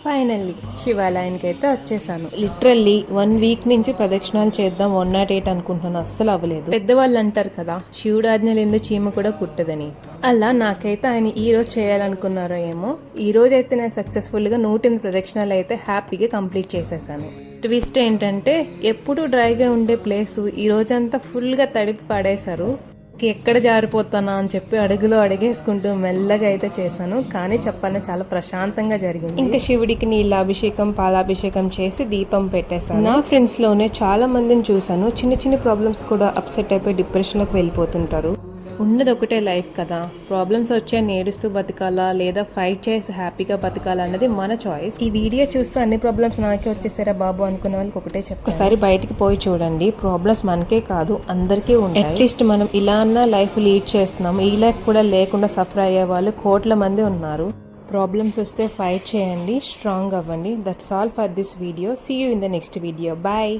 Finally శివాలయానికి అయితే వచ్చేసాను. లిటరల్లీ 1 వీక్ నుంచి ప్రదక్షిణాలు చేద్దాం 108 అనుకుంటున్నాను, అస్సలు అవ్వలేదు. పెద్దవాళ్ళు అంటారు కదా, శివుడు ఆజ్ఞ లేని చీమ కూడా కుట్టదని. అలా నాకైతే ఆయన ఈ రోజు చేయాలనుకున్నారో ఏమో, ఈ రోజు అయితే నేను సక్సెస్ఫుల్ గా 108 ప్రదక్షిణాలు అయితే హ్యాపీగా కంప్లీట్ చేసేసాను. ట్విస్ట్ ఏంటంటే ఎప్పుడు డ్రైగా ఉండే ప్లేస్ ఈ రోజంతా ఫుల్ గా తడిపి పడేశారు. ఎక్కడ జారిపోతానా అని చెప్పి అడుగులో అడిగేసుకుంటూ మెల్లగా అయితే చేశాను. కానీ చెప్పాలని చాలా ప్రశాంతంగా జరిగింది. ఇంకా శివుడికి నీళ్ళాభిషేకం పాలాభిషేకం చేసి దీపం పెట్టేశాను. నా ఫ్రెండ్స్ లోనే చాలా మందిని చూసాను, చిన్న చిన్న ప్రాబ్లమ్స్ కూడా అప్సెట్ అయిపోయి డిప్రెషన్ లోకి వెళ్ళిపోతుంటారు. ఉన్నది ఒకటే లైఫ్ కదా, ప్రాబ్లమ్స్ వచ్చే ఏడుస్తూ బతకాలా లేదా ఫైట్ చేసి హ్యాపీగా బతకాలా అన్నది మన చాయిస్. ఈ వీడియో చూస్తూ అన్ని ప్రాబ్లమ్స్ నాకే వచ్చేసారా బాబు అనుకునే వాళ్ళకి ఒకటే చెప్తాను, ఒకసారి బయటికి పోయి చూడండి. ప్రాబ్లమ్స్ మనకే కాదు అందరికీ ఉంటాయి. అట్లీస్ట్ మనం ఇలా అన్న లైఫ్ లీడ్ చేస్తున్నాం, ఈ లైఫ్ కూడా లేకుండా సఫర్ అయ్యే వాళ్ళు కోట్ల మంది ఉన్నారు. ప్రాబ్లమ్స్ వస్తే ఫైట్ చేయండి, స్ట్రాంగ్ అవ్వండి. That's all for this video. See you in the next video. Bye.